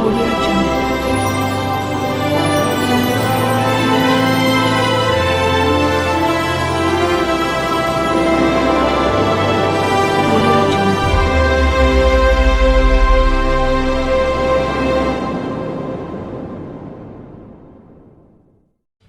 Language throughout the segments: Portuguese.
Audio Jungle. Audio Jungle.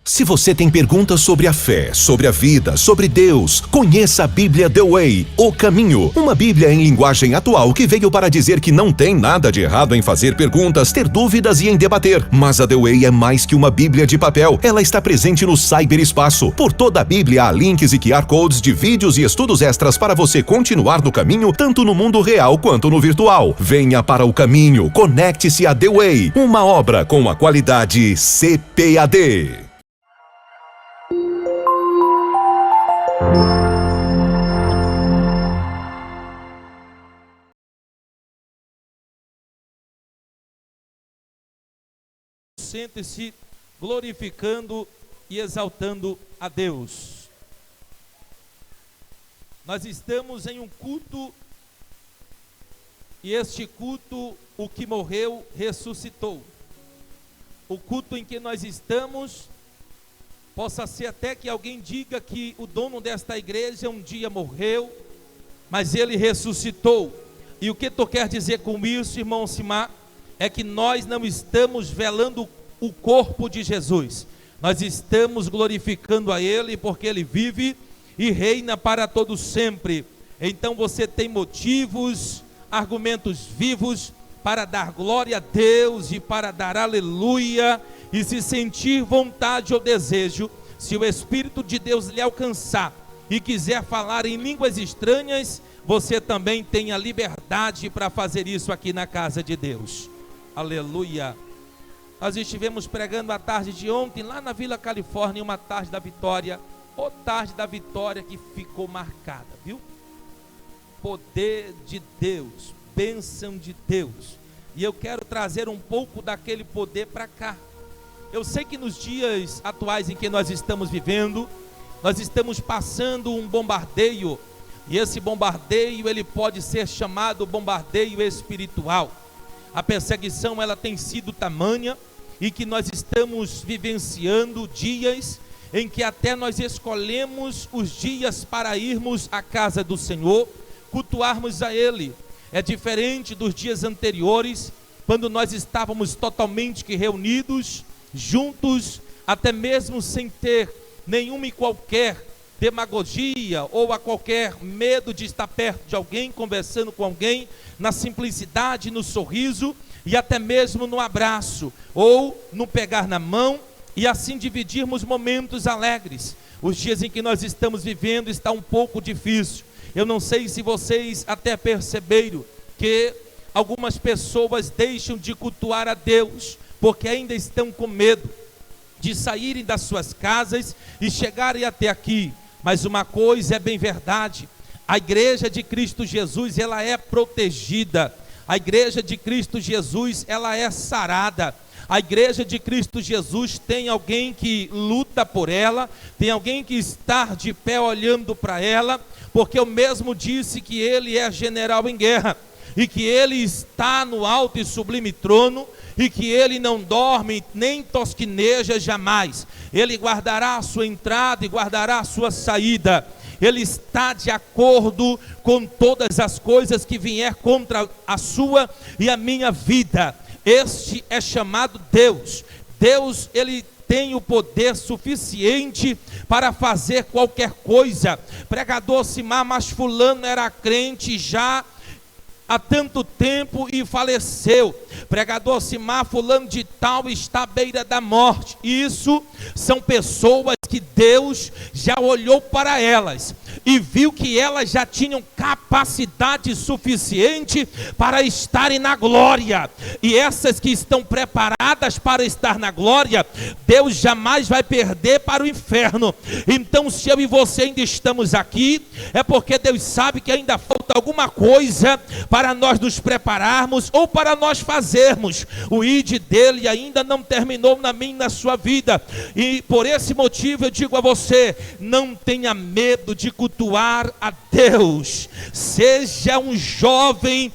Se você tem perguntas sobre a fé, sobre a vida, sobre Deus, conheça a Bíblia The Way, O Caminho. Uma Bíblia em linguagem atual que veio para dizer que não tem nada de errado em fazer perguntas, ter dúvidas e em debater. Mas a The Way é mais que uma Bíblia de papel. Ela está presente no cyberespaço. Por toda a Bíblia há links e QR Codes de vídeos e estudos extras para você continuar no caminho, tanto no mundo real quanto no virtual. Venha para o caminho, conecte-se a The Way, uma obra com a qualidade CPAD. Sente-se glorificando e exaltando a Deus. Nós estamos em um culto, e este culto, o que morreu, ressuscitou. O culto em que nós estamos, possa ser até que alguém diga que o dono desta igreja um dia morreu, mas ele ressuscitou. E o que tu quer dizer com isso, irmão Simar? É que nós não estamos velando o corpo de Jesus, nós estamos glorificando a Ele, porque Ele vive e reina para todo sempre. Então você tem motivos, argumentos vivos para dar glória a Deus e para dar aleluia, e se sentir vontade ou desejo, se o Espírito de Deus lhe alcançar e quiser falar em línguas estranhas, você também tem a liberdade para fazer isso aqui na casa de Deus. Aleluia. Nós estivemos pregando a tarde de ontem lá na Vila Califórnia, uma tarde da vitória, ou tarde da vitória que ficou marcada, viu? Poder de Deus, bênção de Deus. E eu quero trazer um pouco daquele poder para cá. Eu sei que nos dias atuais em que nós estamos vivendo, nós estamos passando um bombardeio, e esse bombardeio ele pode ser chamado bombardeio espiritual. A perseguição ela tem sido tamanha, e que nós estamos vivenciando dias em que até nós escolhemos os dias para irmos à casa do Senhor, cultuarmos a Ele. É diferente dos dias anteriores, quando nós estávamos totalmente reunidos, juntos, até mesmo sem ter nenhuma e qualquer demagogia ou a qualquer medo de estar perto de alguém, conversando com alguém, na simplicidade, no sorriso e até mesmo no abraço ou no pegar na mão, e assim dividirmos momentos alegres. Os dias em que nós estamos vivendo está um pouco difícil. Eu não sei se vocês até perceberam que algumas pessoas deixam de cultuar a Deus porque ainda estão com medo de saírem das suas casas e chegarem até aqui. Mas uma coisa é bem verdade: a igreja de Cristo Jesus, ela é protegida. A igreja de Cristo Jesus, ela é sarada. A igreja de Cristo Jesus tem alguém que luta por ela, tem alguém que está de pé olhando para ela, porque eu mesmo disse que Ele é general em guerra, e que Ele está no alto e sublime trono, e que Ele não dorme nem tosquineja jamais. Ele guardará a sua entrada e guardará a sua saída. Ele está de acordo com todas as coisas que vier contra a sua e a minha vida. Este é chamado Deus. Deus, Ele tem o poder suficiente para fazer qualquer coisa. Pregador Simar, mas fulano era crente já há tanto tempo e faleceu. Pregador Simar, fulano de tal está à beira da morte. Isso são pessoas que Deus já olhou para elas e viu que elas já tinham capacidade suficiente para estarem na glória, e essas que estão preparadas para estar na glória, Deus jamais vai perder para o inferno. Então, se eu e você ainda estamos aqui, é porque Deus sabe que ainda falta alguma coisa para nós nos prepararmos ou para nós fazermos. O ID dele ainda não terminou na minha e na sua vida, e por esse motivo eu digo a você: não tenha medo de cultuar a Deus. Seja um jovem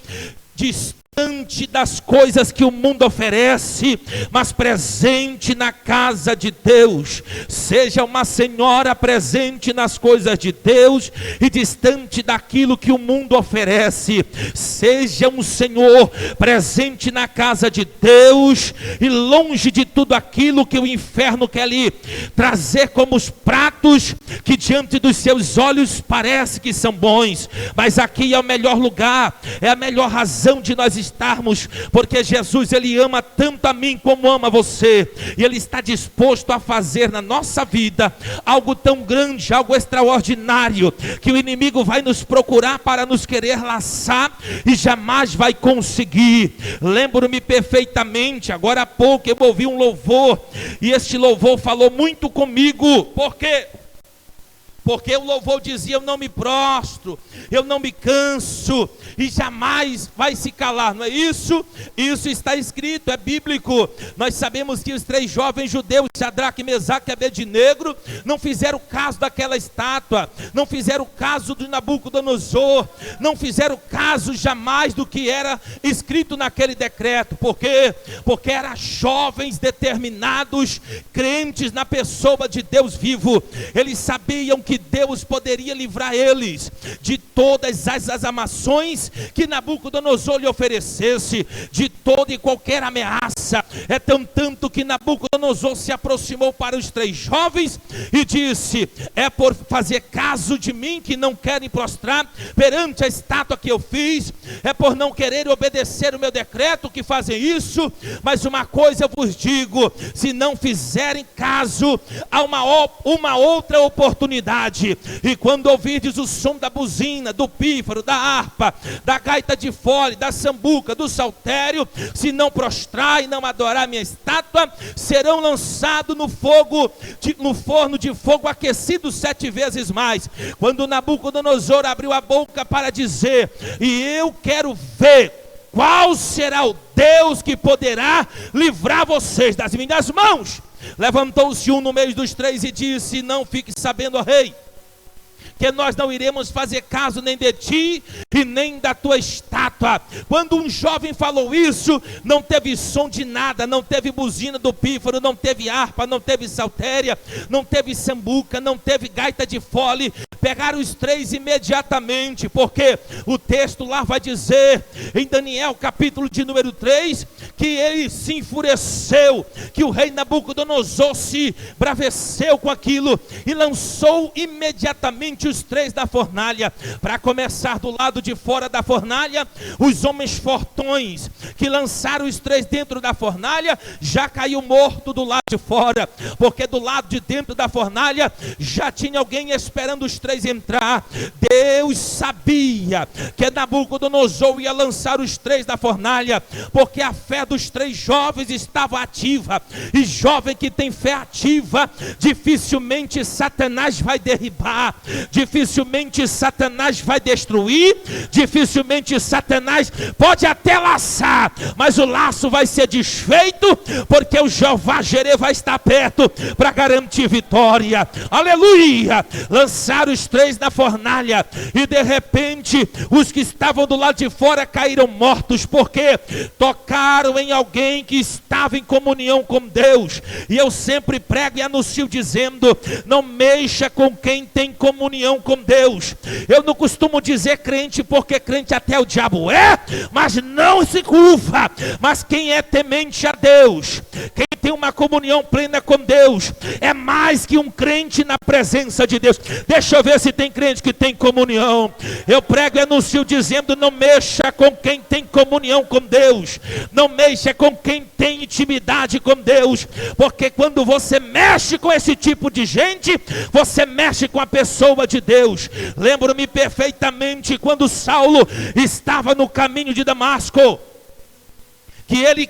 de distante das coisas que o mundo oferece, mas presente na casa de Deus. Seja uma senhora presente nas coisas de Deus e distante daquilo que o mundo oferece. Seja um senhor presente na casa de Deus e longe de tudo aquilo que o inferno quer lhe trazer como os pratos que diante dos seus olhos parece que são bons, mas aqui é o melhor lugar, é a melhor razão de nós estarmos, porque Jesus, ele ama tanto a mim como ama você, e ele está disposto a fazer na nossa vida algo tão grande, algo extraordinário, que o inimigo vai nos procurar para nos querer laçar e jamais vai conseguir. Lembro-me perfeitamente, agora há pouco eu ouvi um louvor, e este louvor falou muito comigo. Por quê? Porque o louvor dizia: eu não me prostro, eu não me canso, e jamais vai se calar, não é isso? Isso está escrito, é bíblico. Nós sabemos que os 3 jovens judeus, Sadraque, Mesaque e Abednego, não fizeram caso daquela estátua, não fizeram caso de Nabucodonosor, não fizeram caso jamais do que era escrito naquele decreto. Por quê? Porque eram jovens determinados, crentes na pessoa de Deus vivo. Eles sabiam que Deus poderia livrar eles de todas as amações que Nabucodonosor lhe oferecesse, de toda e qualquer ameaça. É tanto que Nabucodonosor se aproximou para os 3 jovens e disse: é por fazer caso de mim que não querem prostrar perante a estátua que eu fiz, é por não querer obedecer o meu decreto que fazem isso. Mas uma coisa eu vos digo: se não fizerem caso, há uma outra oportunidade. E quando ouvirdes o som da buzina, do pífaro, da harpa, da gaita de fole, da sambuca, do saltério, se não prostrar e não adorar minha estátua, serão lançados no forno de fogo aquecido 7 vezes mais. Quando Nabucodonosor abriu a boca para dizer: e eu quero ver qual será o Deus que poderá livrar vocês das minhas mãos, levantou-se um no meio dos 3 e disse: não fique sabendo, ó rei, que nós não iremos fazer caso nem de ti e nem da tua estátua. Quando um jovem falou isso, não teve som de nada, não teve buzina do pífaro, não teve harpa, não teve saltéria, não teve sambuca, não teve gaita de fole. Pegaram os 3 imediatamente, porque o texto lá vai dizer, em Daniel capítulo de número 3, que ele se enfureceu, que o rei Nabucodonosor se braveceu com aquilo e lançou imediatamente os 3 da fornalha. Para começar, do lado de fora da fornalha, os homens fortões que lançaram os 3 dentro da fornalha já caiu morto do lado de fora, porque do lado de dentro da fornalha já tinha alguém esperando os 3 entrar. Deus sabia que Nabucodonosor ia lançar os 3 da fornalha, porque a fé dos 3 jovens estava ativa, e jovem que tem fé ativa, dificilmente Satanás vai derribar, dificilmente Satanás vai destruir, dificilmente Satanás pode até laçar, mas o laço vai ser desfeito, porque o Jeová Jireh vai estar perto para garantir vitória. Aleluia! Lançaram os 3 na fornalha, e de repente os que estavam do lado de fora caíram mortos, porque tocaram em alguém que estava em comunhão com Deus. E eu sempre prego e anuncio dizendo: não mexa com quem tem comunhão com Deus. Eu não costumo dizer crente, porque crente até o diabo é, mas não se curva. Mas quem é temente a Deus, quem tem uma comunhão plena com Deus, é mais que um crente na presença de Deus. Deixa eu ver se tem crente que tem comunhão. Eu prego e anuncio dizendo: não mexa com quem tem comunhão com Deus, não mexa com quem tem intimidade com Deus, porque quando você mexe com esse tipo de gente, você mexe com a pessoa de Deus. Lembro-me perfeitamente quando Saulo estava no caminho de Damasco, que ele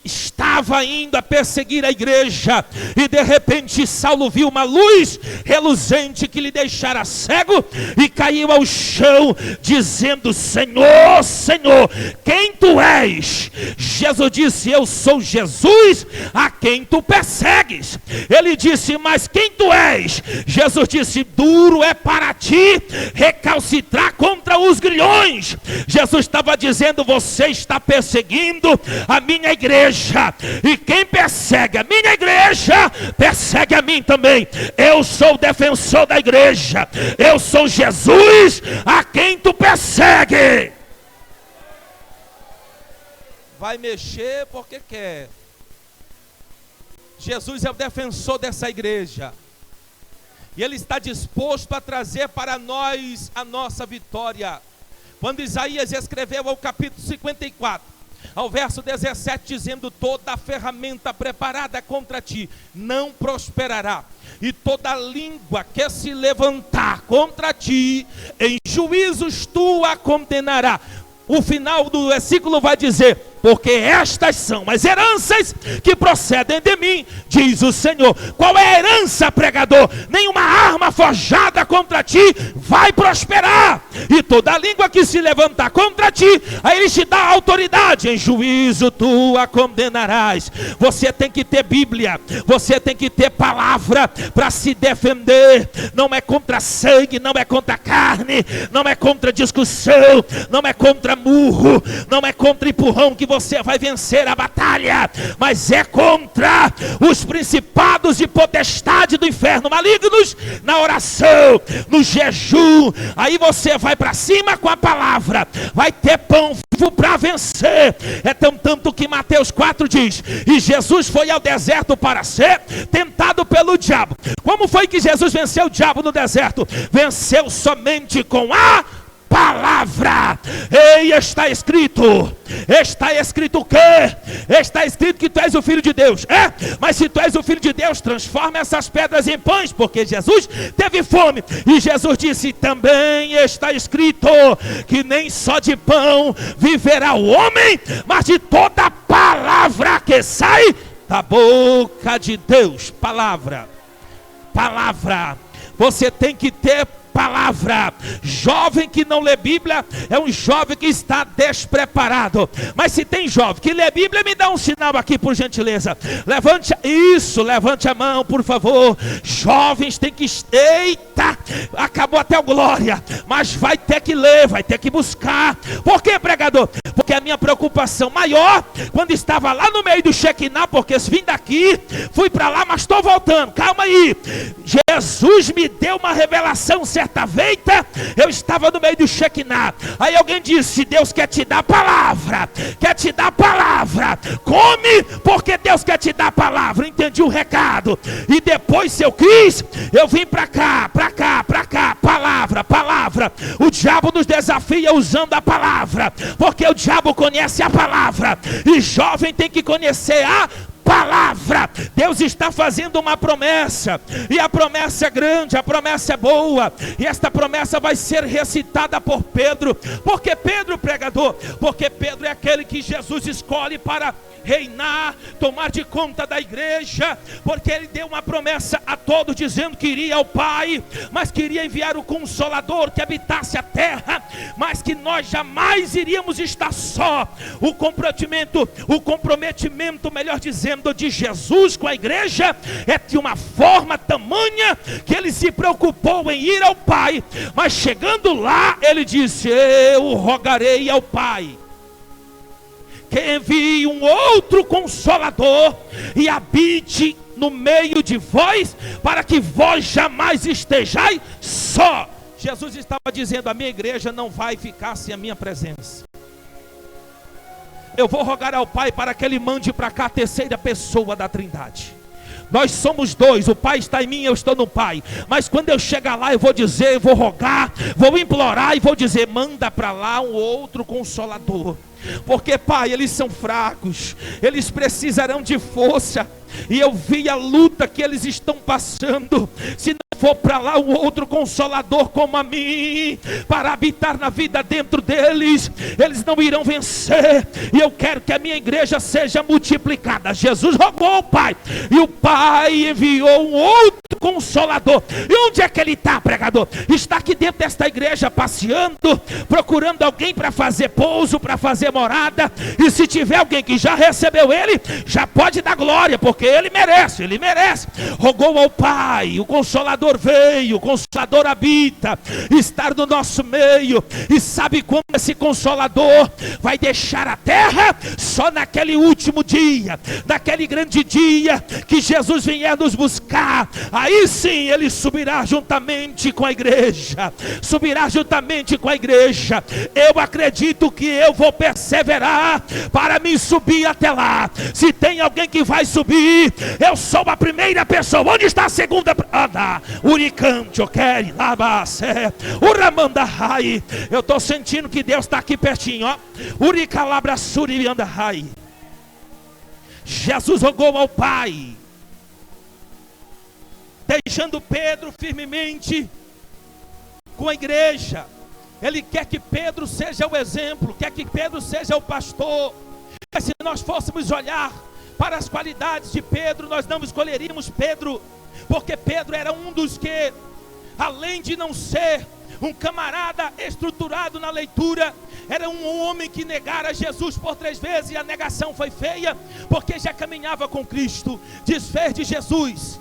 estava indo a perseguir a igreja, e de repente Saulo viu uma luz reluzente que lhe deixara cego, e caiu ao chão, dizendo: Senhor, Senhor, quem tu és? Jesus disse: eu sou Jesus, a quem tu persegues. Ele disse: mas quem tu és? Jesus disse: duro é para ti recalcitrar contra os grilhões. Jesus estava dizendo: você está perseguindo a minha igreja, e quem persegue a minha igreja, persegue a mim também. Eu sou o defensor da igreja, eu sou Jesus, a quem tu persegue. Vai mexer porque quer. Jesus é o defensor dessa igreja, e Ele está disposto a trazer para nós a nossa vitória. Quando Isaías escreveu ao capítulo 54, ao verso 17, dizendo: toda a ferramenta preparada contra ti não prosperará, e toda língua que se levantar contra ti, em juízos tu a condenarás. O final do versículo vai dizer: porque estas são as heranças que procedem de mim, diz o Senhor. Qual é a herança, pregador? Nenhuma arma forjada contra ti vai prosperar, e toda língua que se levantar contra ti, aí Ele te dá autoridade, em juízo tu a condenarás. Você tem que ter Bíblia, você tem que ter palavra para se defender. Não é contra sangue, não é contra carne, não é contra discussão, não é contra murro, não é contra empurrão que você vai vencer a batalha, mas é contra os principados e potestades do inferno malignos, na oração, no jejum. Aí você vai para cima com a palavra, vai ter pão vivo para vencer. É tanto que Mateus 4 diz: e Jesus foi ao deserto para ser tentado pelo diabo. Como foi que Jesus venceu o diabo no deserto? Venceu somente com a palavra. Ei, está escrito o quê? Está escrito que tu és o Filho de Deus. É, mas se tu és o Filho de Deus, transforma essas pedras em pães, porque Jesus teve fome, e Jesus disse: também está escrito que nem só de pão viverá o homem, mas de toda palavra que sai da boca de Deus. Palavra, você tem que ter palavra. Jovem que não lê Bíblia é um jovem que está despreparado. Mas se tem jovem que lê Bíblia, me dá um sinal aqui, por gentileza. Levante a mão, por favor. Jovens tem que... Eita, acabou até o glória. Mas vai ter que ler, vai ter que buscar. Por quê, pregador? Porque a minha preocupação maior, quando estava lá no meio do Shekinah, porque vim daqui, fui para lá, mas estou voltando. Calma aí. Jesus me deu uma revelação certa feita, eu estava no meio do Shekinah. Aí alguém disse: Deus quer te dar palavra, come, porque Deus quer te dar palavra. Entendi o recado. E depois, se eu quis, eu vim para cá, palavra. O diabo nos desafia usando a palavra, porque o diabo conhece a palavra, e jovem tem que conhecer a palavra. Deus está fazendo uma promessa, e a promessa é grande, a promessa é boa, e esta promessa vai ser recitada por Pedro. Por que Pedro, pregador? Porque Pedro é aquele que Jesus escolhe para reinar, tomar de conta da igreja, porque ele deu uma promessa a todos, dizendo que iria ao Pai, mas queria enviar o Consolador que habitasse a terra, mas que nós jamais iríamos estar só. O comprometimento, melhor dizendo, de Jesus com a igreja é de uma forma tamanha que ele se preocupou em ir ao Pai, mas chegando lá, ele disse: eu rogarei ao Pai que envie um outro Consolador e habite no meio de vós, para que vós jamais estejais só. Jesus estava dizendo: a minha igreja não vai ficar sem a minha presença. Eu vou rogar ao Pai para que Ele mande para cá a terceira pessoa da Trindade. Nós somos dois, o Pai está em mim, eu estou no Pai. Mas quando eu chegar lá, eu vou dizer, eu vou rogar, vou implorar e vou dizer: manda para lá um outro Consolador. Porque, Pai, eles são fracos, eles precisarão de força, e eu vi a luta que eles estão passando. Se não for para lá um outro consolador como a mim, para habitar na vida dentro deles, eles não irão vencer. E eu quero que a minha igreja seja multiplicada. Jesus rogou ao Pai, e o Pai enviou um outro consolador. E onde é que ele está, pregador? Está aqui dentro desta igreja, passeando, procurando alguém para fazer pouso, para fazer morada. E se tiver alguém que já recebeu ele, já pode dar glória, porque ele merece, ele merece. Rogou ao Pai, o Consolador veio, o Consolador habita, está no nosso meio. E sabe quando esse Consolador vai deixar a terra? Só naquele último dia, naquele grande dia que Jesus vier nos buscar. Aí sim ele subirá juntamente com a igreja, subirá juntamente com a igreja. Eu acredito que eu vou perseverar para me subir até lá. Se tem alguém que vai subir, eu sou a primeira pessoa. Onde está a segunda? Uricante, ok, labacé, uramandahai. Eu estou sentindo que Deus está aqui pertinho, ó. Uricalabra suriandahai. Jesus rogou ao Pai, deixando Pedro firmemente com a igreja. Ele quer que Pedro seja o exemplo, quer que Pedro seja o pastor. Mas se nós fôssemos olhar para as qualidades de Pedro, nós não escolheríamos Pedro, porque Pedro era um dos que, além de não ser um camarada estruturado na leitura, era um homem que negara Jesus por 3 vezes, e a negação foi feia, porque já caminhava com Cristo. Desfez de Jesus.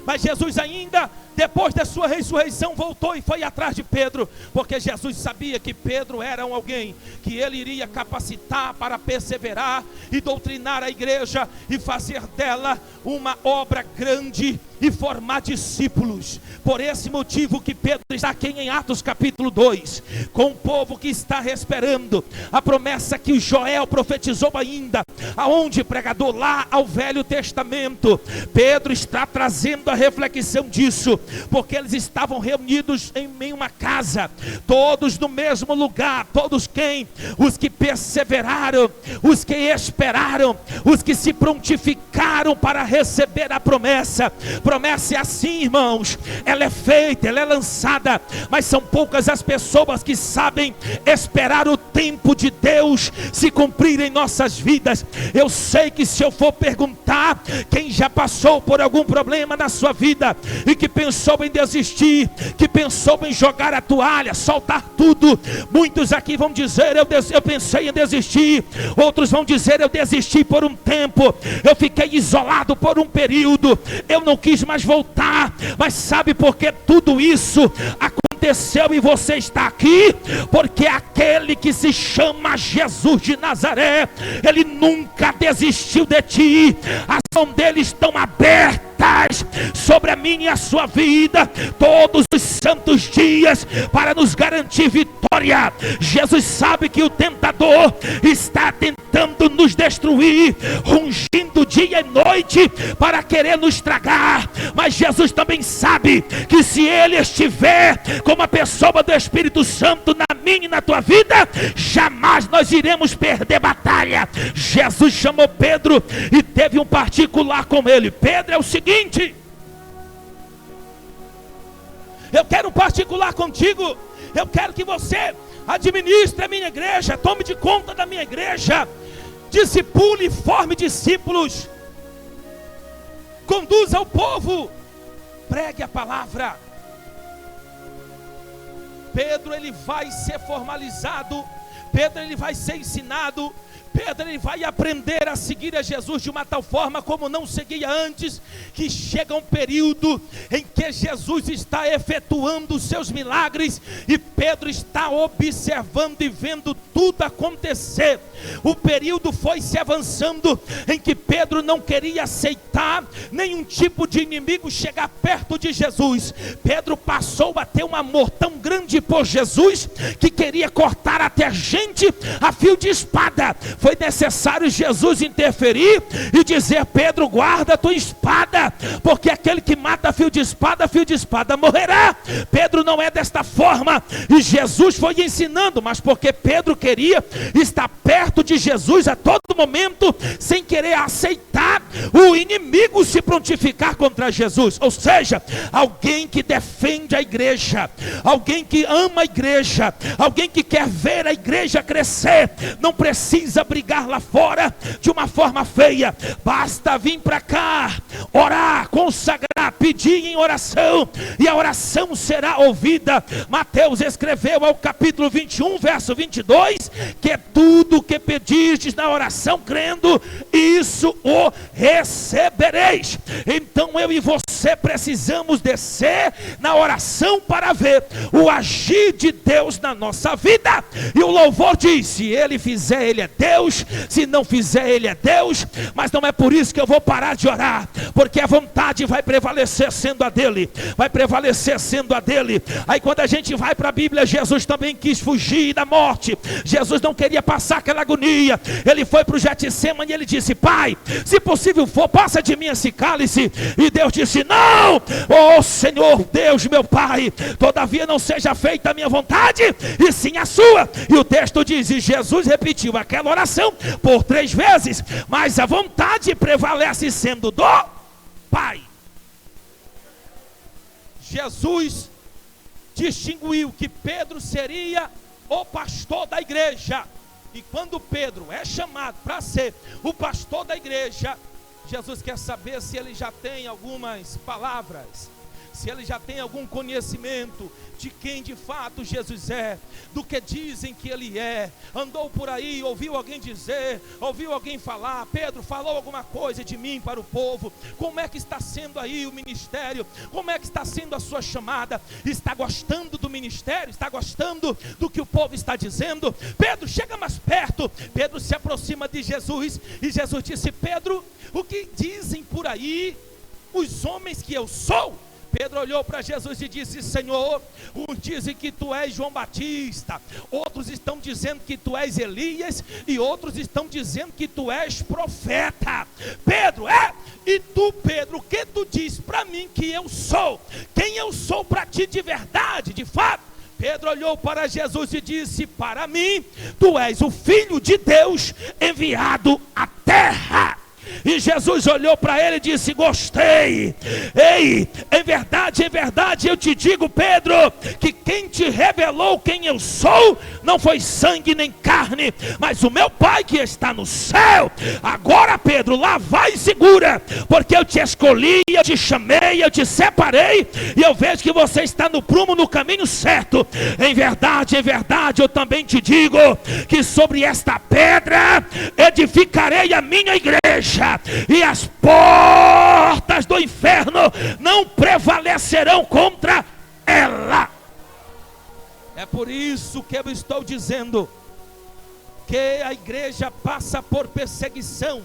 Mas Jesus ainda, depois da sua ressurreição, voltou e foi atrás de Pedro, porque Jesus sabia que Pedro era alguém que ele iria capacitar para perseverar e doutrinar a igreja e fazer dela uma obra grande e formar discípulos. Por esse motivo que Pedro está aqui em Atos capítulo 2, com o povo que está esperando a promessa que Joel profetizou ainda, aonde, pregador? Lá ao Velho Testamento. Pedro está trazendo a reflexão disso, porque eles estavam reunidos em uma casa, todos no mesmo lugar. Todos quem? Os que perseveraram, os que esperaram, os que se prontificaram para receber a promessa. Promessa é assim, irmãos, ela é feita, ela é lançada, mas são poucas as pessoas que sabem esperar o tempo de Deus se cumprir em nossas vidas. Eu sei que se eu for perguntar quem já passou por algum problema na sua vida e que pensou em desistir, que pensou em jogar a toalha, soltar tudo, muitos aqui vão dizer: eu pensei em desistir. Outros vão dizer: eu desisti por um tempo, eu fiquei isolado por um período, eu não quis mais voltar. Mas sabe por que tudo isso aconteceu e você está aqui? Porque aquele que se chama Jesus de Nazaré, ele nunca desistiu de ti. As mãos dele estão abertas sobre a minha e a sua vida todos os santos dias para nos garantir vitória. Jesus sabe que o tentador está tentando nos destruir, ungindo dia e noite para querer nos tragar, mas Jesus também sabe que se ele estiver como a pessoa do Espírito Santo na minha e na tua vida, jamais nós iremos perder batalha. Jesus chamou Pedro e teve um particular com ele. Pedro, é o seguinte, eu quero um particular contigo. Eu quero que você administre a minha igreja, tome de conta da minha igreja, discipule e forme discípulos, conduza o povo, pregue a palavra. Pedro, ele vai ser formalizado, Pedro, ele vai ser ensinado, Pedro, ele vai aprender a seguir a Jesus de uma tal forma como não seguia antes, que chega um período em que Jesus está efetuando os seus milagres e Pedro está observando e vendo tudo acontecer. O período foi se avançando em que Pedro não queria aceitar nenhum tipo de inimigo chegar perto de Jesus. Pedro passou a ter um amor tão grande por Jesus que queria cortar até gente a fio de espada. Foi necessário Jesus interferir e dizer: Pedro, guarda a tua espada, porque aquele que mata a fio de espada morrerá. Pedro não é desta forma, e Jesus foi ensinando, mas porque Pedro queria estar perto de Jesus a todo momento, sem querer aceitar, o inimigo se prontificar contra Jesus. Ou seja, alguém que defende a igreja, alguém que ama a igreja, alguém que quer ver a igreja crescer, não precisa brigar lá fora de uma forma feia, basta vir para cá, orar, consagrar, pedir em oração, e a oração será ouvida. Mateus escreveu ao capítulo 21, verso 22, que é tudo que pedistes na oração crendo, isso o recebereis. Então eu e você precisamos descer na oração para ver o agir de Deus na nossa vida. E o louvor diz: se ele fizer, ele é Deus, se não fizer, ele é Deus. Mas não é por isso que eu vou parar de orar, porque a vontade vai prevalecer sendo a dele, vai prevalecer sendo a dele. Aí quando a gente vai para a Bíblia, Jesus também quis fugir da morte, Jesus não queria passar aquela agonia, ele foi para o Getsemane e ele disse: Pai, se possível for, passa de mim esse cálice. E Deus disse: não, ó Senhor Deus meu Pai, todavia não seja feita a minha vontade, e sim a sua. E o texto diz: e Jesus repetiu aquela oração por 3 vezes, mas a vontade prevalece sendo do Pai. Jesus distinguiu que Pedro seria o pastor da igreja, e quando Pedro é chamado para ser o pastor da igreja, Jesus quer saber se ele já tem algumas palavras, se ele já tem algum conhecimento de quem de fato Jesus é, do que dizem que ele é. Andou por aí, ouviu alguém dizer, ouviu alguém falar: Pedro falou alguma coisa de mim para o povo. Como é que está sendo aí o ministério? Como é que está sendo a sua chamada? Está gostando do ministério? Está gostando do que o povo está dizendo? Pedro, chega mais perto. Pedro se aproxima de Jesus e Jesus disse: Pedro, o que dizem por aí os homens que eu sou? Pedro olhou para Jesus e disse: Senhor, uns dizem que tu és João Batista, outros estão dizendo que tu és Elias, e outros estão dizendo que tu és profeta. Pedro, e tu, Pedro, o que tu diz para mim que eu sou? Quem eu sou para ti de verdade, de fato? Pedro olhou para Jesus e disse: para mim, tu és o Filho de Deus enviado à terra. E Jesus olhou para ele e disse: gostei. Ei, em verdade eu te digo, Pedro, que quem te revelou quem eu sou não foi sangue nem carne, mas o meu Pai que está no céu. Agora, Pedro, lá vai e segura, porque eu te escolhi, eu te chamei, eu te separei, e eu vejo que você está no prumo, no caminho certo. Em verdade eu também te digo que sobre esta pedra edificarei a minha igreja, e as portas do inferno não prevalecerão contra ela. É por isso que eu estou dizendo que a igreja passa por perseguição,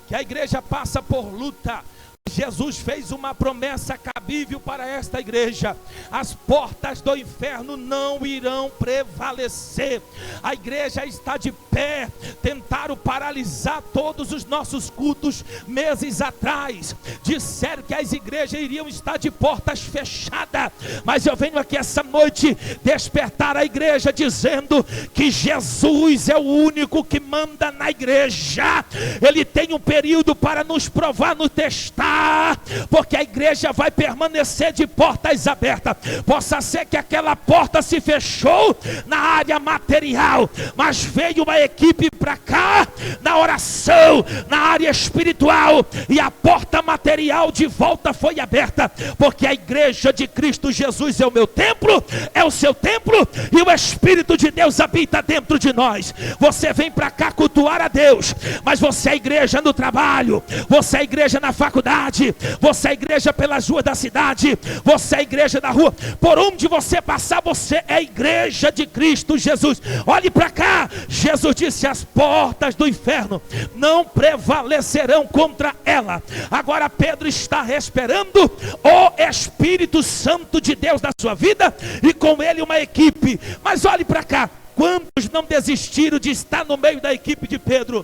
que a igreja passa por luta. Jesus fez uma promessa cabível para esta igreja: as portas do inferno não irão prevalecer. A igreja está de pé. Tentaram paralisar todos os nossos cultos meses atrás, disseram que as igrejas iriam estar de portas fechadas, mas eu venho aqui essa noite despertar a igreja dizendo que Jesus é o único que manda na igreja. Ele tem um período para nos provar, nos testar, porque a igreja vai permanecer de portas abertas. Possa ser que aquela porta se fechou na área material, mas veio uma equipe para cá na oração, na área espiritual, e a porta material de volta foi aberta, porque a igreja de Cristo Jesus é o meu templo, é o seu templo, e o Espírito de Deus habita dentro de nós. Você vem para cá cultuar a Deus, mas você é igreja no trabalho, você é igreja na faculdade, você é igreja pelas ruas da cidade, você é igreja na rua, por onde você passar, você é igreja de Cristo Jesus. Olhe para cá, Jesus disse: as portas do inferno não prevalecerão contra ela. Agora Pedro está esperando o Espírito Santo de Deus na sua vida, e com ele uma equipe. Mas olhe para cá, quantos não desistiram de estar no meio da equipe de Pedro?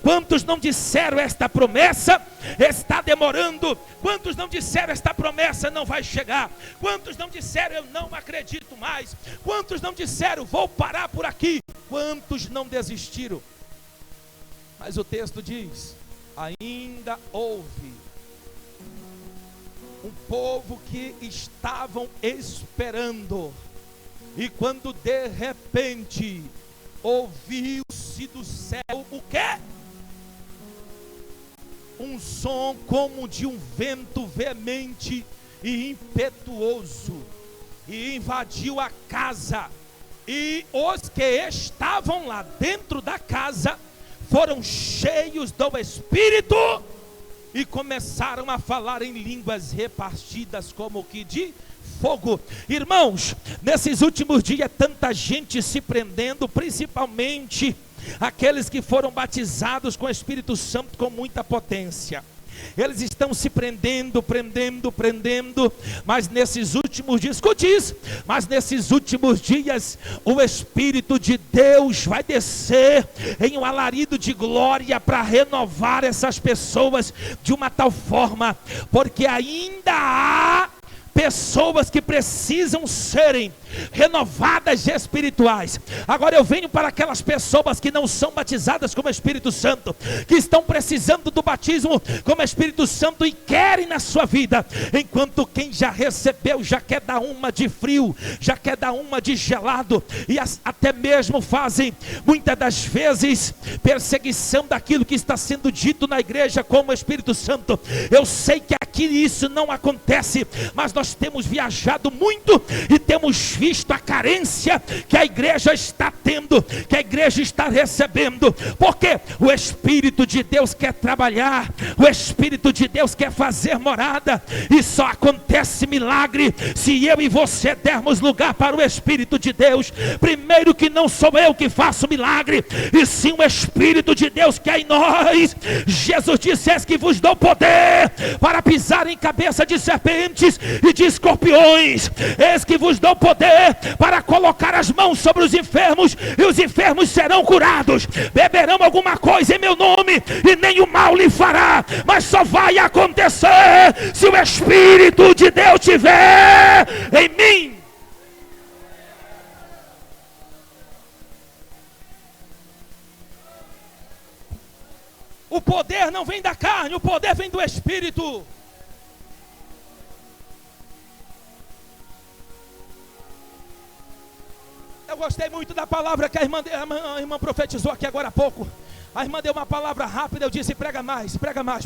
Quantos não disseram: esta promessa está demorando? Quantos não disseram: esta promessa não vai chegar? Quantos não disseram: eu não acredito mais? Quantos não disseram: vou parar por aqui? Quantos não desistiram? Mas o texto diz: ainda houve um povo que estavam esperando, e quando de repente ouviu-se do céu o quê? Um som como de um vento veemente e impetuoso, e invadiu a casa, e os que estavam lá dentro da casa foram cheios do Espírito e começaram a falar em línguas repartidas como que de fogo. Irmãos, nesses últimos dias tanta gente se prendendo, principalmente aqueles que foram batizados com o Espírito Santo com muita potência. Eles estão se prendendo, mas nesses últimos dias, escute isso, mas nesses últimos dias o Espírito de Deus vai descer em um alarido de glória para renovar essas pessoas de uma tal forma, porque ainda há pessoas que precisam serem renovadas espirituais. Agora eu venho para aquelas pessoas que não são batizadas com o Espírito Santo, que estão precisando do batismo com o Espírito Santo e querem na sua vida, enquanto quem já recebeu já quer dar uma de frio, já quer dar uma de gelado, e até mesmo fazem muitas das vezes perseguição daquilo que está sendo dito na igreja como o Espírito Santo. Eu sei que aqui isso não acontece, mas nós temos viajado muito e temos visto a carência que a igreja está tendo, que a igreja está recebendo, porque o Espírito de Deus quer trabalhar, o Espírito de Deus quer fazer morada, e só acontece milagre se eu e você dermos lugar para o Espírito de Deus. Primeiro, que não sou eu que faço milagre, e sim o Espírito de Deus que é em nós. Jesus disse: eis que vos dou poder para pisar em cabeça de serpentes e de escorpiões, eis que vos dou poder para colocar as mãos sobre os enfermos, e os enfermos serão curados. Beberão alguma coisa em meu nome, e nem o mal lhe fará, mas só vai acontecer se o Espírito de Deus estiver em mim. O poder não vem da carne, o poder vem do Espírito. Eu gostei muito da palavra que a irmã profetizou aqui agora há pouco. A irmã deu uma palavra rápida, eu disse: prega mais,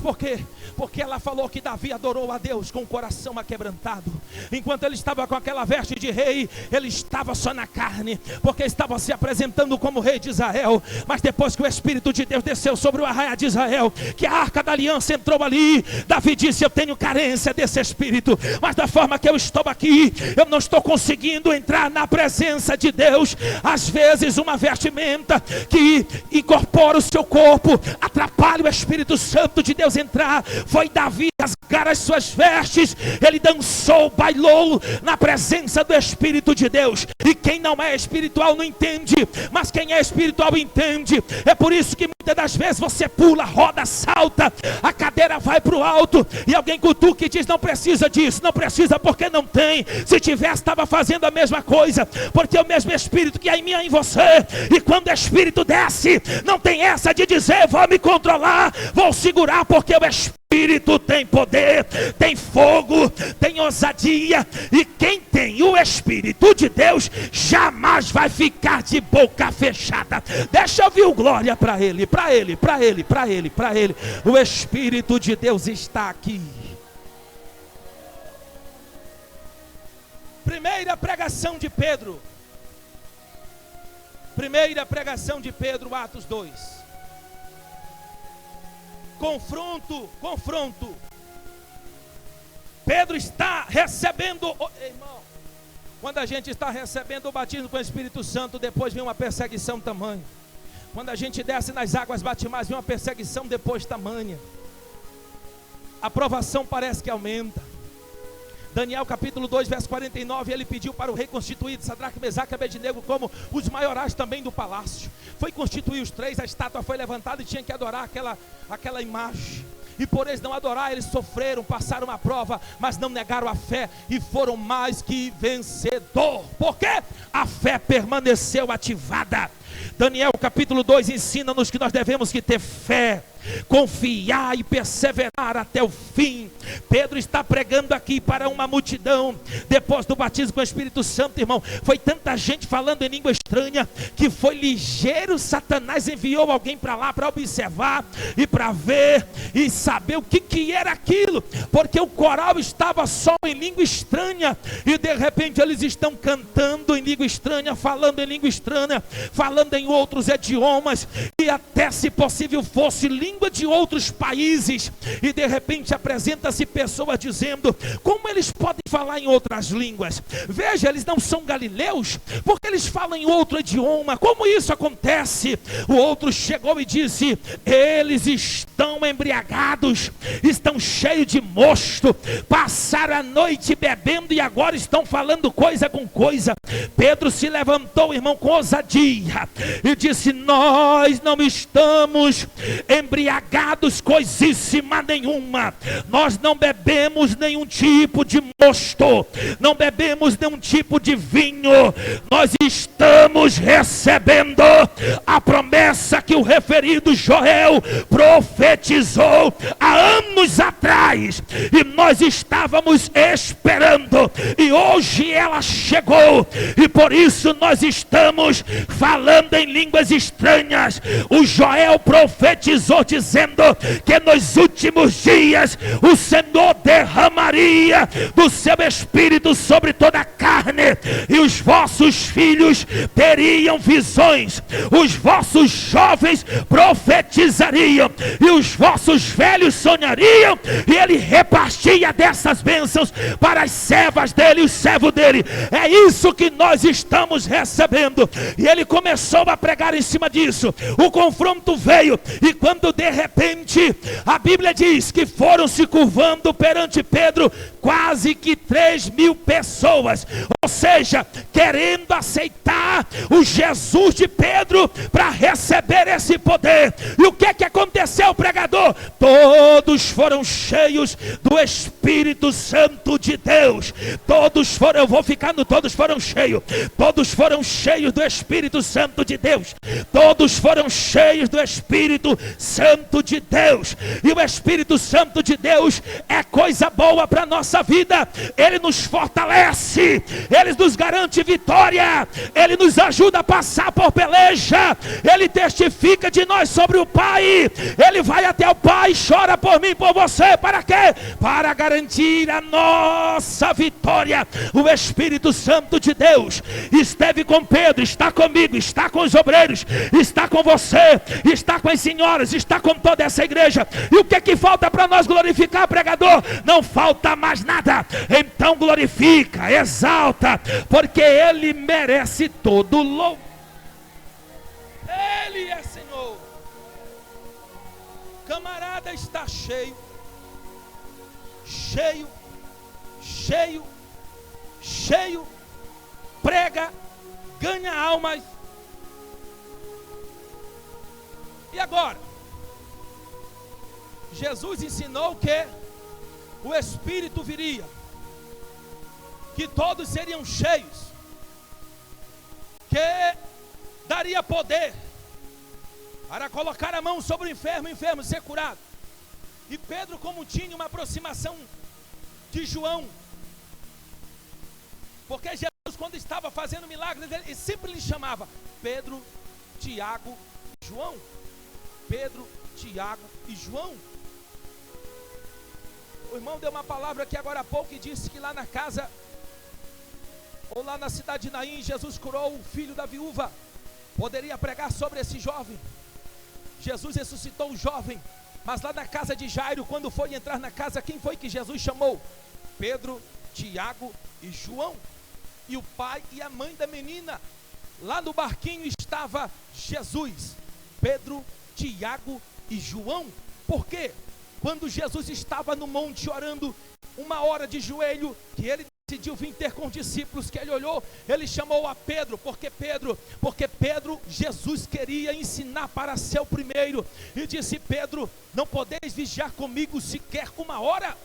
por quê? Porque ela falou que Davi adorou a Deus com o coração aquebrantado. Enquanto ele estava com aquela veste de rei, ele estava só na carne, porque estava se apresentando como rei de Israel. Mas depois que o Espírito de Deus desceu sobre o arraial de Israel, que a arca da aliança entrou ali, Davi disse: eu tenho carência desse Espírito, mas da forma que eu estou aqui, eu não estou conseguindo entrar na presença de Deus. Às vezes uma vestimenta que incorpora o seu corpo atrapalha o Espírito Santo de Deus entrar. Foi Davi rasgar as suas vestes, ele dançou, bailou na presença do Espírito de Deus. E quem não é espiritual não entende, mas quem é espiritual entende. É por isso que muitas das vezes você pula, roda, salta, a cadeira vai para o alto, e alguém cutuca e diz: não precisa disso, não precisa, porque não tem. Se tivesse, estava fazendo a mesma coisa, porque é o mesmo Espírito que é em mim, é em você. E quando o Espírito desce, não tem essa de dizer: vou me controlar, vou segurar, porque o Espírito tem poder, tem fogo, tem ousadia. E quem tem o Espírito de Deus jamais vai ficar de boca fechada. Deixa eu ouvir o glória para ele, para ele, para ele, para ele, para ele. O Espírito de Deus está aqui. Primeira pregação de Pedro, Atos 2. Confronto. Pedro está recebendo, irmão, quando a gente está recebendo o batismo com o Espírito Santo, depois vem uma perseguição tamanha. Quando a gente desce nas águas batimais, vem uma perseguição depois tamanha. A provação parece que aumenta. Daniel capítulo 2, verso 49, ele pediu para o rei constituir Sadraque, Mesaque e Abednego como os maiorais também do palácio. Foi constituir os três, a estátua foi levantada e tinha que adorar aquela imagem. E por eles não adorar, eles sofreram, passaram a prova, mas não negaram a fé e foram mais que vencedor. Por quê? A fé permaneceu ativada. Daniel capítulo 2 ensina-nos que nós devemos que ter fé, confiar e perseverar até o fim. Pedro está pregando aqui para uma multidão, depois do batismo com o Espírito Santo, irmão, foi tanta gente falando em língua estranha, que foi ligeiro, Satanás enviou alguém para lá, para observar, e para ver, e saber o que era aquilo, porque o coral estava só em língua estranha, e de repente eles estão cantando em língua estranha, falando em língua estranha, falando em outros idiomas, e até se possível fosse língua de outros países, e de repente apresenta-se pessoas dizendo, como eles podem falar em outras línguas? Veja, eles não são galileus, porque eles falam em outro idioma, como isso acontece? O outro chegou e disse, eles estão embriagados, estão cheios de mosto, passaram a noite bebendo e agora estão falando coisa com coisa. Pedro se levantou, irmão, com ousadia, e disse, nós não estamos embriagados coisíssima nenhuma, nós não bebemos nenhum tipo de mosto, não bebemos nenhum tipo de vinho, nós estamos recebendo a promessa que o referido Joel profetizou há anos atrás, e nós estávamos esperando, e hoje ela chegou, e por isso nós estamos falando em línguas estranhas. O Joel profetizou dizendo que nos últimos dias o Senhor derramaria do seu Espírito sobre toda a carne, e os vossos filhos teriam visões, os vossos jovens profetizariam, e os vossos velhos sonhariam, e ele repartia dessas bênçãos para as servas dele e os servos dele. É isso que nós estamos recebendo, e ele começou a pregar em cima disso. O confronto veio, e quando de repente a Bíblia diz que foram se curvando perante Pedro quase que 3.000 pessoas, ou seja, querendo aceitar o Jesus de Pedro para receber esse poder. E o que aconteceu, pregador? Todos foram cheios do Espírito Santo de Deus. Todos foram, eu vou ficar no todos foram cheios. Todos foram cheios do Espírito Santo de Deus. Todos foram cheios do Espírito Santo de Deus. E o Espírito Santo de Deus é coisa boa para a nossa vida. Ele nos fortalece, ele nos garante vitória, ele nos ajuda a passar por peleja, ele testifica de nós sobre o Pai, ele vai até o Pai e chora por mim, por você, para quê? Para garantir a nossa vitória. O Espírito Santo de Deus esteve com Pedro, está comigo, está com os obreiros, está com você, está com as senhoras, está com toda essa igreja. E o que falta para nós glorificar, pregador? Não falta mais nada. Então glorifica, exalta, porque ele merece todo louvor. Ele é Senhor. Camarada está cheio, cheio, cheio, cheio, prega, ganha almas. E agora? Jesus ensinou que o Espírito viria, que todos seriam cheios, que daria poder para colocar a mão sobre o enfermo ser curado. E Pedro, como tinha uma aproximação de João, porque Jesus, quando estava fazendo milagres, ele sempre lhe chamava Pedro, Tiago e João. Pedro, Tiago e João. O irmão deu uma palavra aqui agora há pouco e disse que lá na casa, ou lá na cidade de Naim, Jesus curou o filho da viúva. Poderia pregar sobre esse jovem. Jesus ressuscitou o jovem, mas lá na casa de Jairo, quando foi entrar na casa, quem foi que Jesus chamou? Pedro, Tiago e João. E o pai e a mãe da menina. Lá no barquinho estava Jesus, Pedro, Tiago e João. Por quê? Quando Jesus estava no monte orando, uma hora de joelho, que ele decidiu vir ter com os discípulos, que ele olhou, ele chamou a Pedro, porque Pedro, Jesus queria ensinar para ser o primeiro, e disse: Pedro, não podeis vigiar comigo sequer uma hora?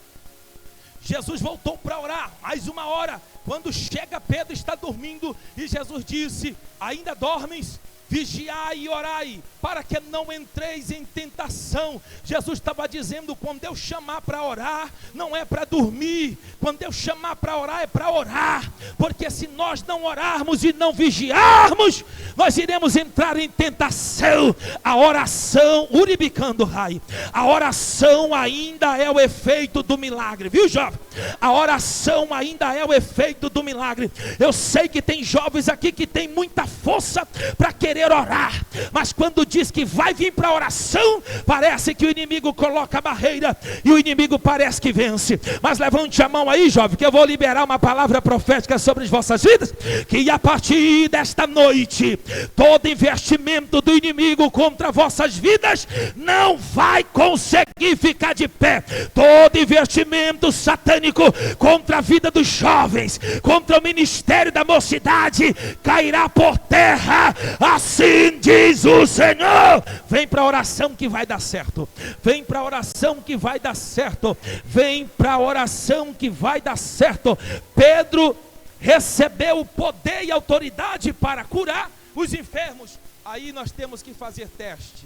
Jesus voltou para orar, mais uma hora. Quando chega, Pedro está dormindo, e Jesus disse: ainda dormes? vigiai e orai, para que não entreis em tentação. Jesus estava dizendo, quando eu chamar para orar, não é para dormir, quando eu chamar para orar, é para orar, porque se nós não orarmos e não vigiarmos, nós iremos entrar em tentação. A oração, uribicando rai, a oração ainda é o efeito do milagre, viu jovem? A oração ainda é o efeito do milagre. Eu sei que tem jovens aqui que tem muita força para querer orar, mas quando diz que vai vir para a oração, parece que o inimigo coloca a barreira e o inimigo parece que vence. Mas levante a mão aí, jovem, que eu vou liberar uma palavra profética sobre as vossas vidas, que a partir desta noite, todo investimento do inimigo contra vossas vidas não vai conseguir ficar de pé. Todo investimento satânico contra a vida dos jovens, contra o ministério da mocidade, cairá por terra, assim diz o Senhor. Vem para a oração que vai dar certo, vem para a oração que vai dar certo, vem para a oração que vai dar certo. Pedro recebeu o poder e autoridade para curar os enfermos. Aí nós temos que fazer teste.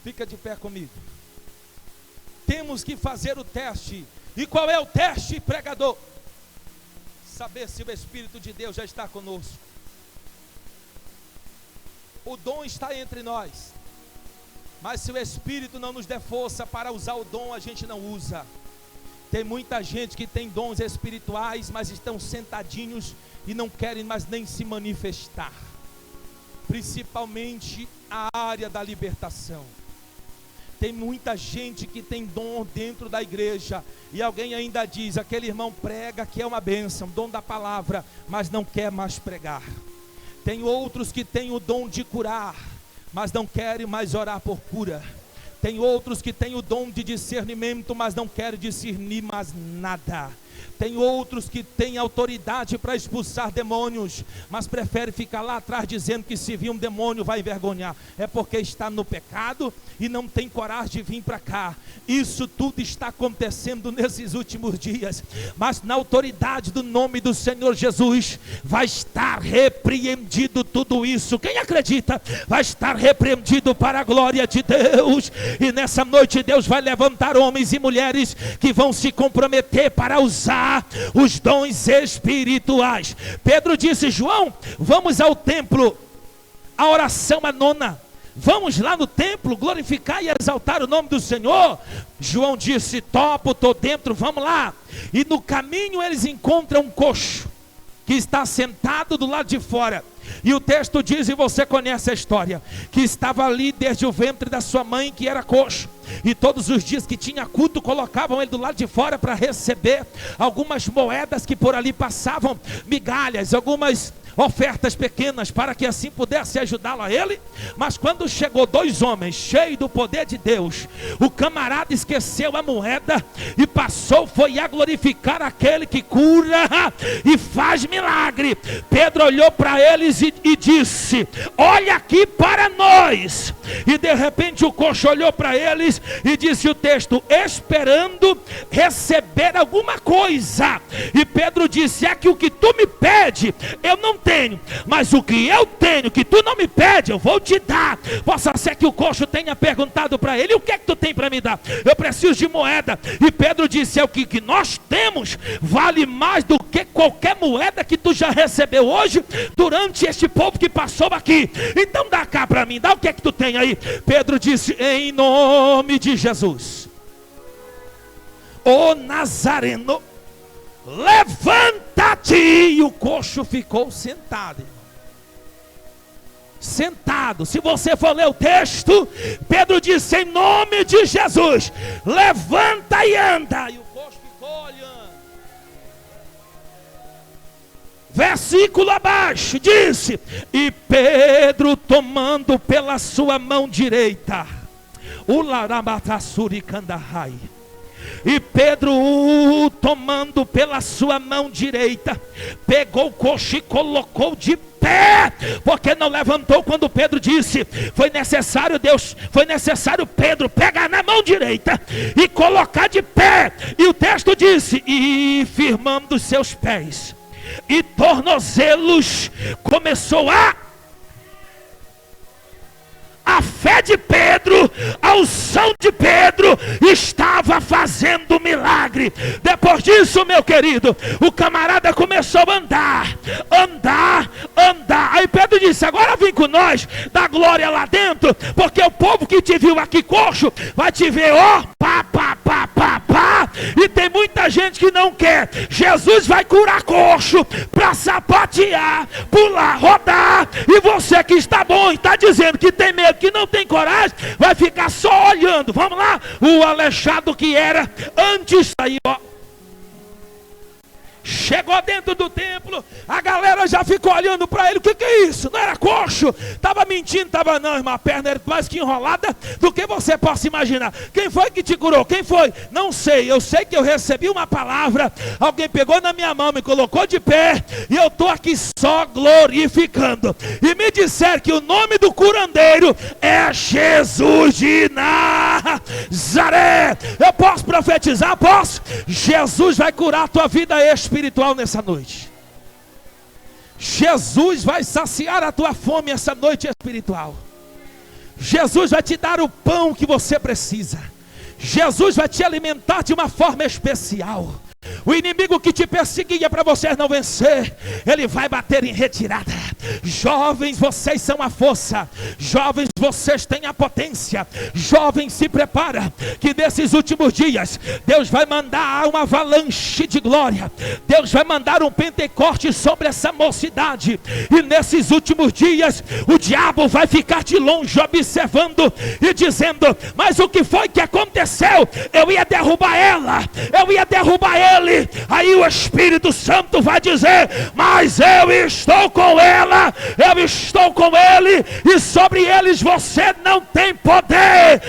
Fica de pé comigo. Temos que fazer o teste. E qual é o teste, pregador? Saber se o Espírito de Deus já está conosco. O dom está entre nós, mas se o Espírito não nos der força para usar o dom, a gente não usa. Tem muita gente que tem dons espirituais, mas estão sentadinhos e não querem mais nem se manifestar, principalmente a área da libertação. Tem muita gente que tem dom dentro da igreja, e alguém ainda diz, aquele irmão prega que é uma bênção, dom da palavra, mas não quer mais pregar. Tem outros que têm o dom de curar, mas não querem mais orar por cura. Tem outros que têm o dom de discernimento, mas não querem discernir mais nada. Tem outros que têm autoridade para expulsar demônios, mas prefere ficar lá atrás dizendo que se vir um demônio vai envergonhar. É porque está no pecado e não tem coragem de vir para cá. Isso tudo está acontecendo nesses últimos dias, mas na autoridade do nome do Senhor Jesus vai estar repreendido tudo isso. Quem acredita vai estar repreendido para a glória de Deus. E nessa noite Deus vai levantar homens e mulheres que vão se comprometer para usar os dons espirituais. Pedro disse, João, vamos ao templo, a oração é nona, vamos lá no templo glorificar e exaltar o nome do Senhor. João disse, topo, estou dentro, vamos lá. E no caminho eles encontram um coxo que está sentado do lado de fora. E o texto diz, e você conhece a história, que estava ali desde o ventre da sua mãe, que era coxo. E todos os dias que tinha culto, colocavam ele do lado de fora para receber algumas moedas que por ali passavam, migalhas, algumas ofertas pequenas, para que assim pudesse ajudá-lo a ele. Mas quando chegou dois homens cheios do poder de Deus, o camarada esqueceu a moeda e passou, foi a glorificar aquele que cura e faz milagre. Pedro olhou para eles e disse, olha aqui para nós. E de repente o coxo olhou para eles e disse o texto, esperando receber alguma coisa. E Pedro disse, é que o que tu me pede eu não tenho, mas o que eu tenho que tu não me pede eu vou te dar. Possa ser que o coxo tenha perguntado para ele, o que é que tu tem para me dar? Eu preciso de moeda. E Pedro disse, é o que nós temos vale mais do que qualquer moeda que tu já recebeu hoje durante este povo que passou aqui. Então dá cá para mim, dá o que é que tu tem aí. Pedro disse, em nome de Jesus, o Nazareno, levanta-te. E o coxo ficou sentado, irmão. Sentado. Se você for ler o texto, Pedro disse, em nome de Jesus, levanta e anda. E o coxo ficou olhando. Versículo abaixo disse, e Pedro tomando pela sua mão direita, o Larabatassuri Kandahai, e Pedro, tomando pela sua mão direita, pegou o coxo e colocou de pé, porque não levantou quando Pedro disse. Foi necessário Pedro pegar na mão direita e colocar de pé. E o texto disse, e firmando os seus pés, e tornozelos começou a fé de Pedro, a unção de Pedro estava fazendo milagre. Depois disso, meu querido, o camarada começou a andar. Aí Pedro disse: agora vem com nós, dá glória lá dentro, porque o povo que te viu aqui coxo vai te ver, ó, pá. E tem muita gente que não quer. Jesus vai curar coxo para sapatear, pular, rodar. E você que está bom e está dizendo que tem medo, que não tem coragem, vai ficar só olhando. Vamos lá, o aleijado que era antes aí, ó, chegou dentro do templo, a galera já ficou olhando para ele. O que é isso? Não era coxo? Estava mentindo? Estava não, irmão. A perna era mais que enrolada do que você possa imaginar. Quem foi que te curou? Quem foi? Não sei. Eu sei que eu recebi uma palavra, alguém pegou na minha mão, me colocou de pé, e eu estou aqui só glorificando. E me disseram que o nome do curandeiro é Jesus de Nazaré. Eu posso profetizar? Posso? Jesus vai curar a tua vida espiritual nessa noite. Jesus vai saciar a tua fome essa noite espiritual. Jesus vai te dar o pão que você precisa. Jesus vai te alimentar de uma forma especial. O inimigo que te perseguia para você não vencer, ele vai bater em retirada. Jovens, vocês são a força. Jovens, vocês têm a potência. Jovens, se prepara, que nesses últimos dias Deus vai mandar uma avalanche de glória. Deus vai mandar um Pentecoste sobre essa mocidade. E nesses últimos dias o diabo vai ficar de longe observando e dizendo: mas o que foi que aconteceu? Eu ia derrubar ela, eu ia derrubar ele. Aí o Espírito Santo vai dizer: mas eu estou com ela, eu estou com ele, e sobre eles você não tem poder.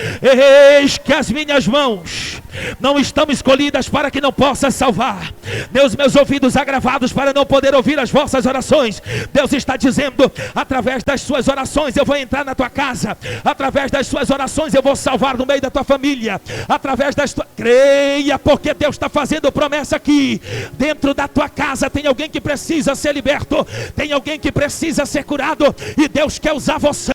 Eis que as minhas mãos não estão escolhidas para que não possa salvar, meus ouvidos agravados para não poder ouvir as vossas orações. Deus está dizendo: através das suas orações eu vou entrar na tua casa, através das suas orações eu vou salvar no meio da tua família, através das tuas... Creia, porque Deus está fazendo promessa aqui. Dentro da tua casa tem alguém que precisa ser liberto, tem alguém que precisa ser curado, e Deus quer usar você.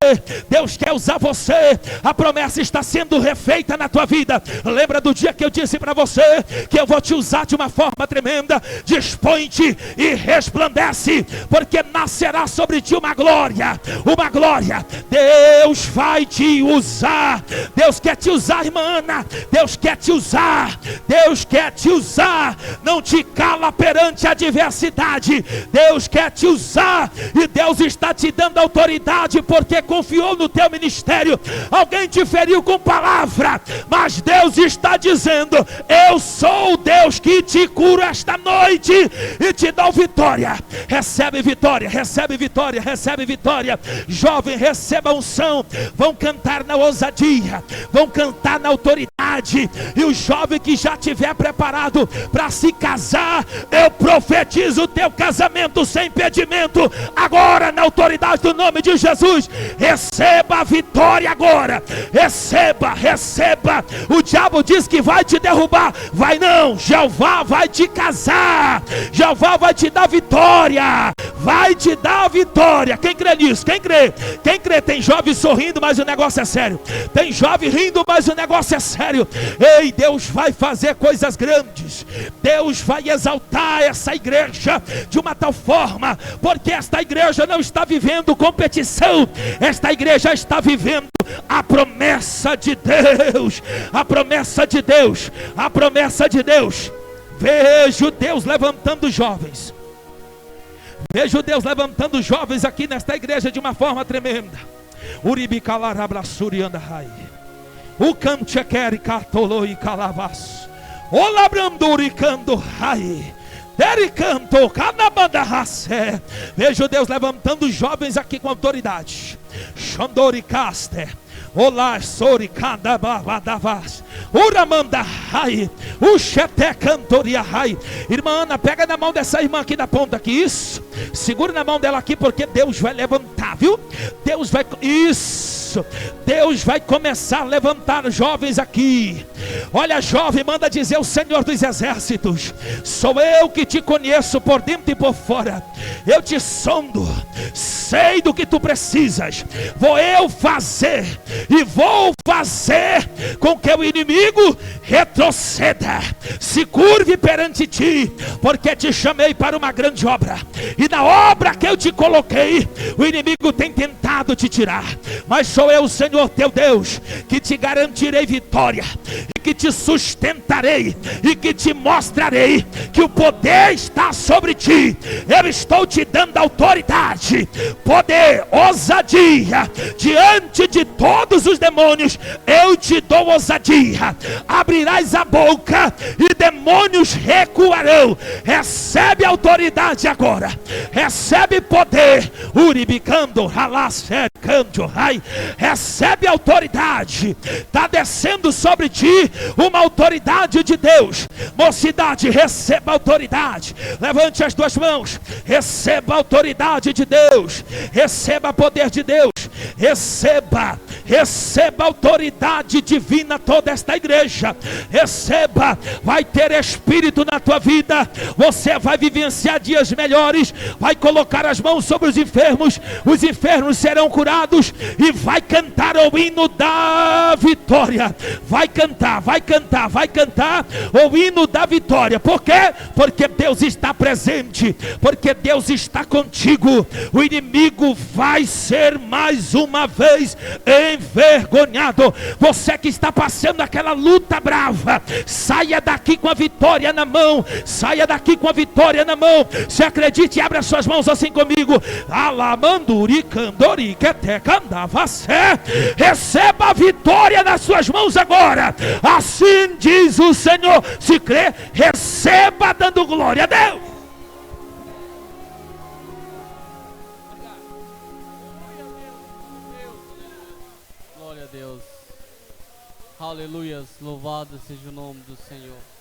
Deus quer usar você. A promessa está sendo refeita na tua vida. Lembra do dia que eu disse para você que eu vou te usar de uma forma tremenda? Dispõe-te e resplandece, porque nascerá sobre ti uma glória, uma glória. Deus vai te usar. Deus quer te usar, irmã Ana. Deus quer te usar. Deus quer te usar. Não te cala perante a adversidade. Deus quer te usar, e Deus está te dando autoridade, porque confiou no teu ministério. Alguém te feriu com palavra, mas Deus está dizendo: eu sou o Deus que te curo esta noite e te dá vitória. Recebe vitória, recebe vitória, recebe vitória. Jovem, receba unção. Vão cantar na ousadia, vão cantar na autoridade. E o jovem que já tiver preparado para se casar, eu profetizo o teu casamento sem impedimento agora, na autoridade do nome de Jesus. Receba a vitória agora. Receba, receba. O diabo diz que vai te derrubar, vai não. Jeová vai te casar, Jeová vai te dar vitória, vai te dar vitória. Quem crê nisso? Quem crê? Quem crê? Tem jovem sorrindo, mas o negócio é sério. Tem jovem rindo, mas o negócio é sério. Ei, Deus vai fazer coisas grandes. Deus vai exaltar essa igreja de uma tal forma, porque esta igreja não está vivendo competição, esta igreja está vivendo a promessa de Deus, a promessa de Deus, a promessa de Deus. Vejo Deus levantando jovens, vejo Deus levantando jovens aqui nesta igreja de uma forma tremenda. Uribicalarabrassuriandahai, o cantequeri catoloi calavas, o labranduricando rai. Vejo Deus levantando jovens aqui com autoridade. Xandoricaster, olá, soricandabavas, uramanda rai, uxete cantoria rai. Irmã Ana, pega na mão dessa irmã aqui na ponta aqui, isso. Segura na mão dela aqui, porque Deus vai levantar, viu? Deus vai, isso. isso. Deus vai começar a levantar jovens aqui. Olha, jovem, manda dizer o Senhor dos Exércitos: sou eu que te conheço por dentro e por fora. Eu te sondo, sei do que tu precisas. Vou eu fazer, e vou fazer com que o inimigo retroceda, se curve perante ti, porque te chamei para uma grande obra, e na obra que eu te coloquei, o inimigo tem tentado te tirar, mas sou eu, o Senhor teu Deus, que te garantirei vitória, e que te sustentarei, e que te mostrarei que o poder está sobre ti. Eu estou te dando autoridade, poder, ousadia, diante de todos os demônios. Eu te dou ousadia. Abrirás a boca e demônios recuarão. Recebe autoridade agora, recebe poder. Uribicando, ralascercando, rai. Recebe autoridade. Está descendo sobre ti uma autoridade de Deus. Mocidade, receba autoridade. Levante as duas mãos. Receba a autoridade de Deus. Receba poder de Deus. Receba a autoridade divina toda esta igreja. Receba, vai ter espírito na tua vida. Você vai vivenciar dias melhores. Vai colocar as mãos sobre os enfermos serão curados, e vai cantar o hino da vitória. Vai cantar o hino da vitória. Por quê? Porque Deus está presente, porque Deus está contigo. O inimigo vai ser mais uma vez envergonhado. Você que está passando aquela luta brava, saia daqui com a vitória na mão. Saia daqui com a vitória na mão. Se acredite, abra suas mãos assim comigo. Alamanduri candori kete candavacé. Receba a vitória nas suas mãos agora. Assim diz o Senhor. Se crê, receba dando glória a Deus. Glória a Deus. Aleluias. Louvado seja o nome do Senhor.